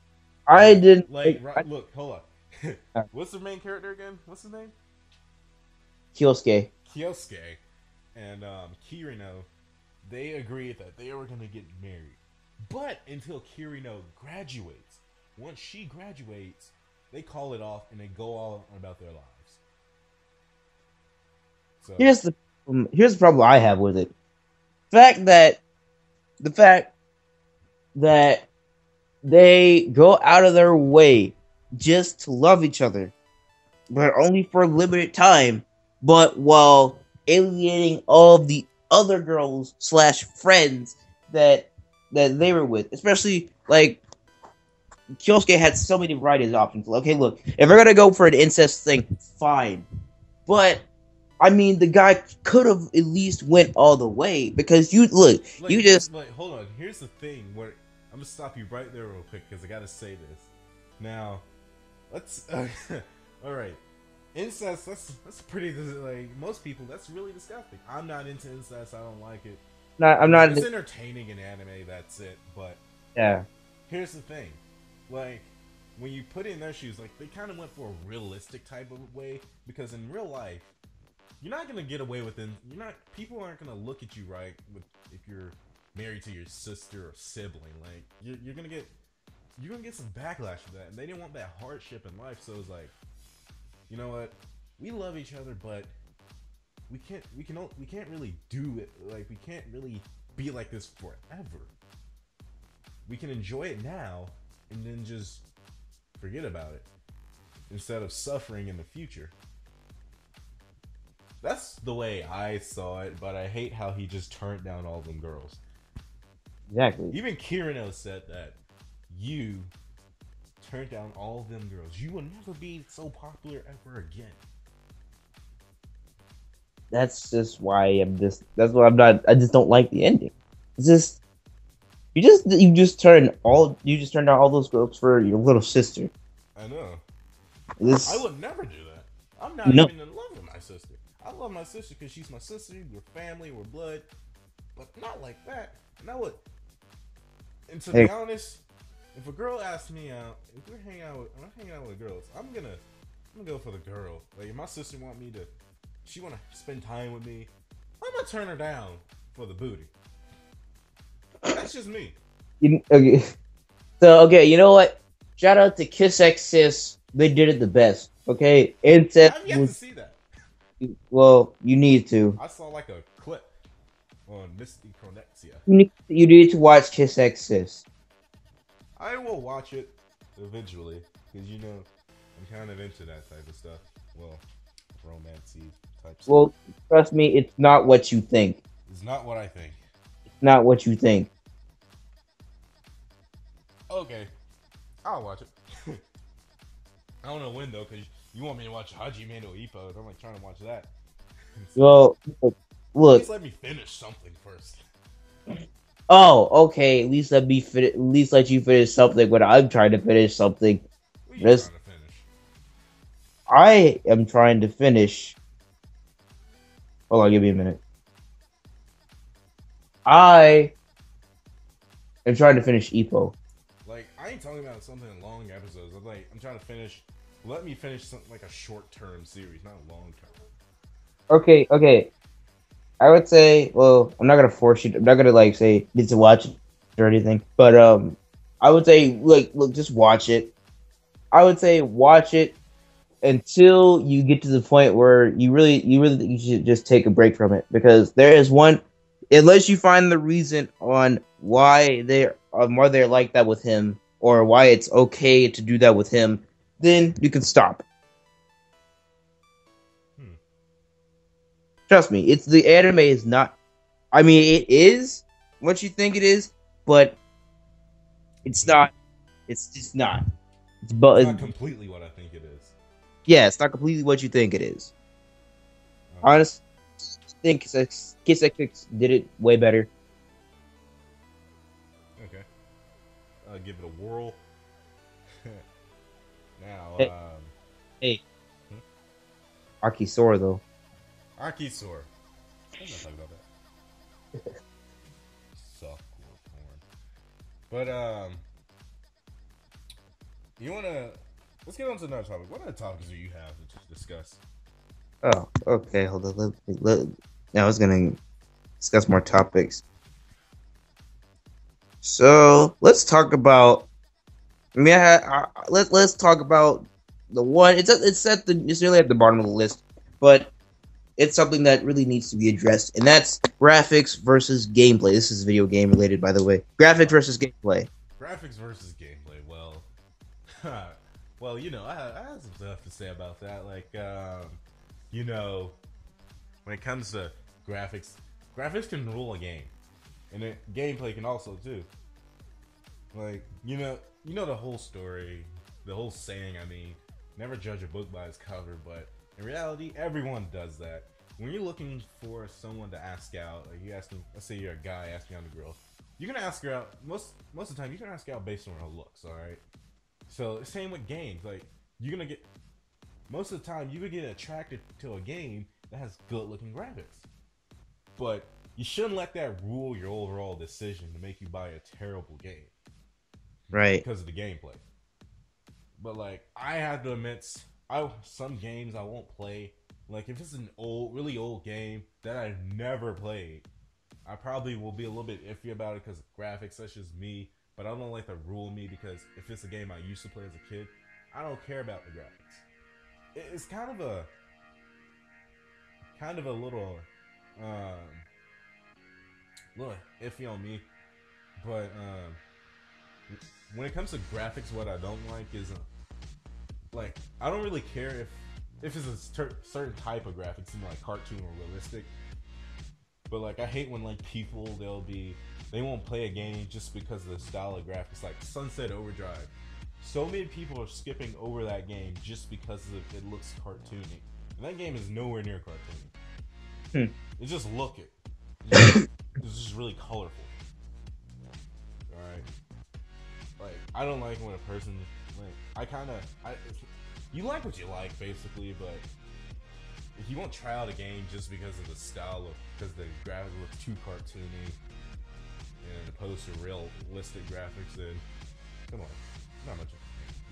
I didn't Look, hold on. What's the main character again? What's his name? Kyosuke. Kyosuke and Kirino. They agreed that they were gonna get married, but until Kirino graduates, once she graduates, they call it off and they go all about their lives. So Here's the problem I have with it. The fact that they go out of their way just to love each other, but only for a limited time, but while alienating all of the other girls / friends that they were with, especially like Kyosuke had so many variety of options. Okay, look, if we're gonna go for an incest thing, fine, but I mean, the guy could have at least went all the way, because you look, like, you just like hold on. Here's the thing. Where I'm gonna stop you right there real quick because I gotta say this. Now, let's. All right, incest. That's pretty. Like most people, that's really disgusting. I'm not into incest. I don't like it. I'm not. It's entertaining in anime. That's it. But Yeah, here's the thing. Like when you put in their shoes, like they kind of went for a realistic type of way, because in real life, you're not gonna get away with it. People aren't gonna look at you right if you're married to your sister or sibling. Like you're gonna get some backlash for that, and they didn't want that hardship in life. So it's like, you know what? We love each other, but we can't really do it. Like we can't really be like this forever. We can enjoy it now and then just forget about it instead of suffering in the future. That's the way I saw it, but I hate how he just turned down all them girls. exactly. Even Kirino said that you turned down all them girls. You will never be so popular ever again. That's just why I'm just. That's why I'm not. I just don't like the ending. It's just you just turned down all those girls for your little sister. I know. This I would never do that. I'm not No. even in love with my sister. I love my sister because she's my sister. We're family. We're blood. But not like that. And I would. And to Hey. be honest, if a girl asks me out, if I'm hanging out with girls, I'm gonna go for the girl. Like if my sister she want to spend time with me, I'm gonna turn her down for the booty. That's just me. Okay. So okay, you know what? Shout out to Kiss X Sis. They did it the best. Okay, incest I've yet to see that. Well, you need to. I saw like a clip on Misty Chronexia. You need to watch Kiss X Sis. I will watch it eventually, because you know I'm kind of into that type of stuff. Well, romancy type stuff. Well, trust me, it's not what you think. It's not what I think. It's not what you think. Okay, I'll watch it. I don't know when though, because you want me to watch Hajime no Ippo. I'm like trying to watch that. Well, At look. least let me finish something first. Oh, okay. At least at least let you finish something when I'm trying to finish something. What are you This trying to finish? I am trying to finish. Hold on, give me a minute. I am trying to finish Ippo. Like, I ain't talking about something in long episodes. I'm trying to finish. Let me finish something like a short-term series, not a long-term. Okay. I would say, well, I'm not gonna force you. I'm not gonna like say need to watch it or anything. But I would say like look, just watch it. I would say watch it until you get to the point where you really think you should just take a break from it, because there is one, unless you find the reason on why they're like that with him, or why it's okay to do that with him, then you can stop. Trust me, it's the anime is not. I mean, it is what you think it is, but it's not. It's just not. It's not completely what I think it is. Yeah, it's not completely what you think it is. Okay. Honestly, I think Kiss X did it way better. Okay. I'll give it a whirl. Now, Hey, hey, hmm? Akisora though. Arkisaur. I'm not talking about that. Softcore porn. But, you wanna... Let's get on to another topic. What other topics do you have to discuss? Oh, okay. Hold on. I was gonna discuss more topics. So let's talk about. I mean, let's talk about the one. It's really at the bottom of the list, but it's something that really needs to be addressed, and that's graphics versus gameplay. This is video game related, by the way. Graphics versus gameplay. Graphics versus gameplay. Well, well, you know, I have some stuff to say about that. Like, you know, when it comes to graphics can rule a game, and gameplay can also too. Like, you know the whole story, the whole saying. I mean, never judge a book by its cover, but in reality, everyone does that. When you're looking for someone to ask out, like you asking, let's say you're a guy asking out a girl, you're gonna ask her out most of the time. You're gonna ask her out based on her looks, all right? So same with games. Like you're gonna get most of the time you could get attracted to a game that has good looking graphics, but you shouldn't let that rule your overall decision to make you buy a terrible game, Right. because of the gameplay. But like I have to admit, some games I won't play. Like if it's an really old game that I've never played, I probably will be a little bit iffy about it because of graphics. That's just me. But I don't like to rule me, because if it's a game I used to play as a kid, I don't care about the graphics. It's kind of a little iffy on me. But when it comes to graphics, what I don't like is like I don't really care if it's a certain type of graphics, like cartoon or realistic. But like I hate when like people they won't play a game just because of the style of graphics. Like Sunset Overdrive, so many people are skipping over that game just because it looks cartoony, and that game is nowhere near cartoony. It just look it. It's just really colorful. All right. Like I don't like when a person like you like what you like basically, but if you won't try out a game just because of the style because the graphics look too cartoony and opposed to realistic graphics, then come on,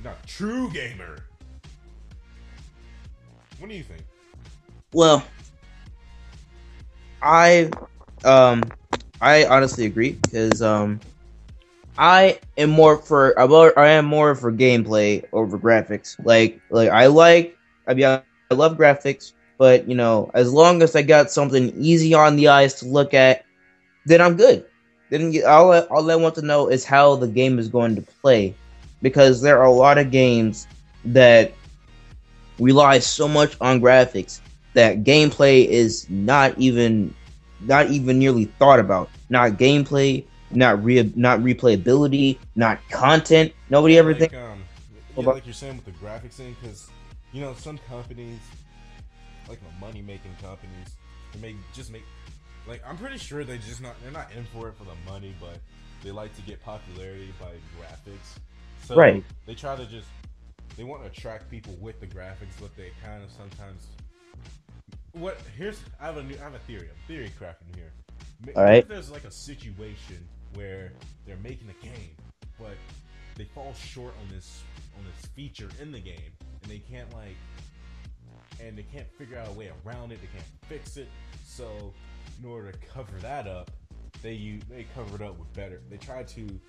not a true gamer. What do you think? Well, I I honestly agree, because I am more for gameplay over graphics. I love graphics, but you know, as long as I got something easy on the eyes to look at, then I'm good. Then all I want to know is how the game is going to play. because there are a lot of games that rely so much on graphics that gameplay is not even nearly thought about. Not gameplay, not replayability, not content. Nobody Yeah, ever thinks about. like you're saying with the graphics thing, because some companies, like the money making companies, they make like I'm pretty sure they're not in for it for the money, but they like to get popularity by graphics. So Right. they want to attract people with the graphics, but they kind of sometimes I have a theory. I'm theory crafting here. All What right. if there's like a situation where they're making a game, but they fall short on this feature in the game, and they can't figure out a way around it. They can't fix it. So in order to cover that up, they cover it up with better. They try to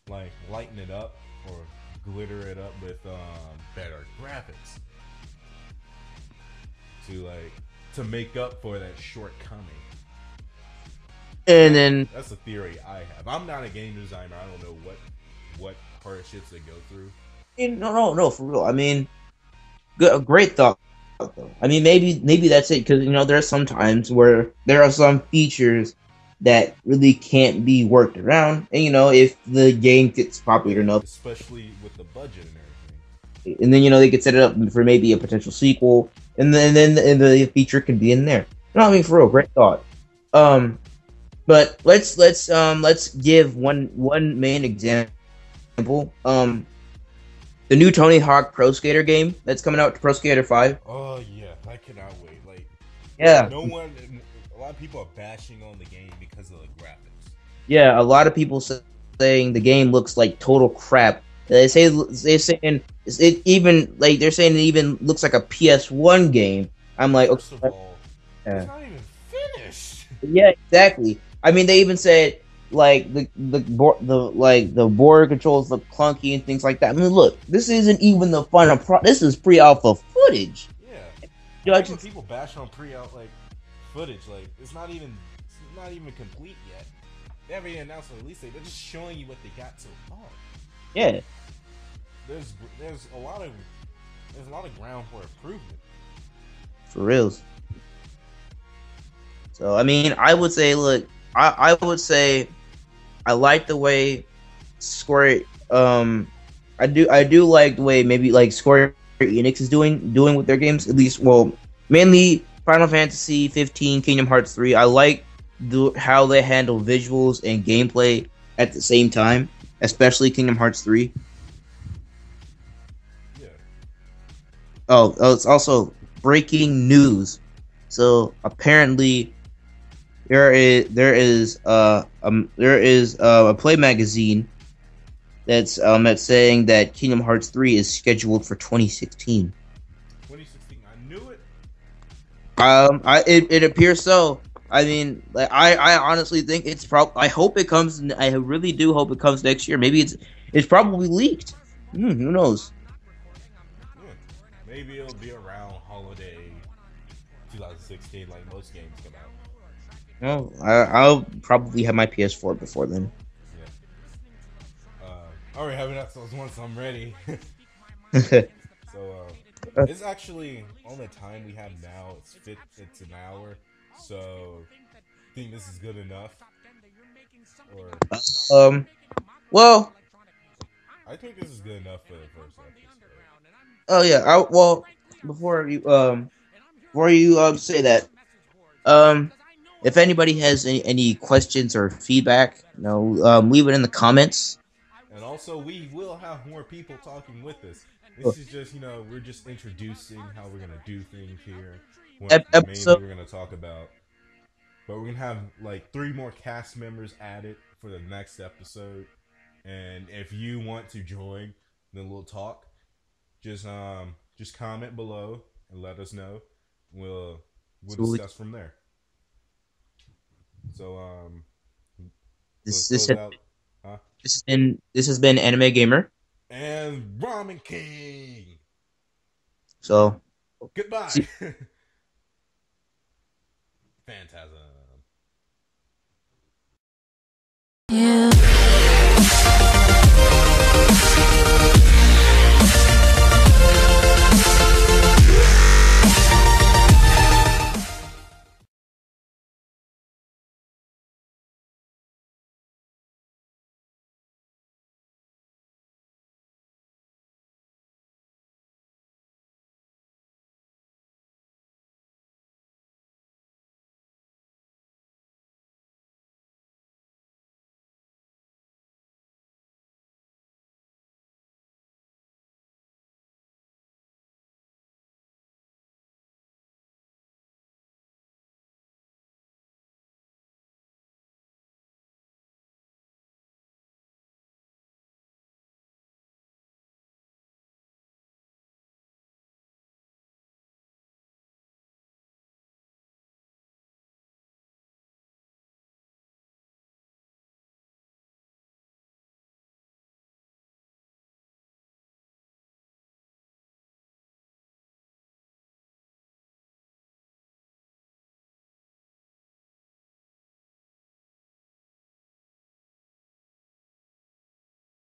like lighten it up or glitter it up with better graphics to make up for that shortcoming. And then That's a theory I have. I'm not a game designer. I don't know what hardships they go through. no, no, no, for real. I mean, good, a great thought. Though. I mean, maybe that's it because there are some times where there are some features that really can't be worked around, and if the game gets popular Yeah, enough, especially with the budget and everything. and then they could set it up for maybe a potential sequel, and the feature could be in there. No, I mean for real, great thought. Um, but let's give one main example. The new Tony Hawk Pro Skater game that's coming out, Pro Skater 5. Oh yeah, I cannot wait. Like Yeah, no one, a lot of people are bashing on the game because of the graphics. yeah. A lot of people saying the game looks like total crap. They're saying it even like they're saying it even looks like a PS1 game. I'm like, First of okay, all, it's yeah. not even finished. Yeah, exactly. I mean, they even said like the board controls look clunky and things like that. I mean, look, this isn't even the final This is pre-alpha footage. Yeah, I think when Judge, people bash on pre-out like footage, like it's not even complete yet. They haven't even announced the release date. They're just showing you what they got so far. yeah, There's there's a lot of ground for improvement. for reals. So I mean, I would say, look, I would say I like the way Square. I do like the way maybe like Square Enix is doing with their games. At least, well, mainly Final Fantasy 15, Kingdom Hearts 3. I like how they handle visuals and gameplay at the same time, especially Kingdom Hearts 3. Yeah. Oh, it's also breaking news. So apparently there is a play magazine that's saying that Kingdom Hearts 3 is scheduled for 2016. 2016. I knew it. It appears so. I mean, like I honestly think it's I hope it comes. I really do hope it comes next year. Maybe it's probably leaked. Who knows? Yeah. Maybe it'll be around holiday 2016, like most games come out. Well, I'll probably have my PS4 before then. Yeah. I already have it so once I'm ready. So it's actually on the time we have now. It's an hour. So think this is good enough, or um. Well. I think this is good enough for the first episode. Oh yeah. Well, before you say that, um, if anybody has any questions or feedback, leave it in the comments. And also, we will have more people talking with us. This is just, we're just introducing how we're gonna do things here. What mainly Episode. we're gonna talk about, but we're gonna have like 3 more cast members added for the next episode. And if you want to join, then we'll talk. Just comment below and let us know. We'll discuss from there. So This let's this close has, out. Huh? this has been Anime Gamer. And RamenKing. So Goodbye. Fantasm. Yeah.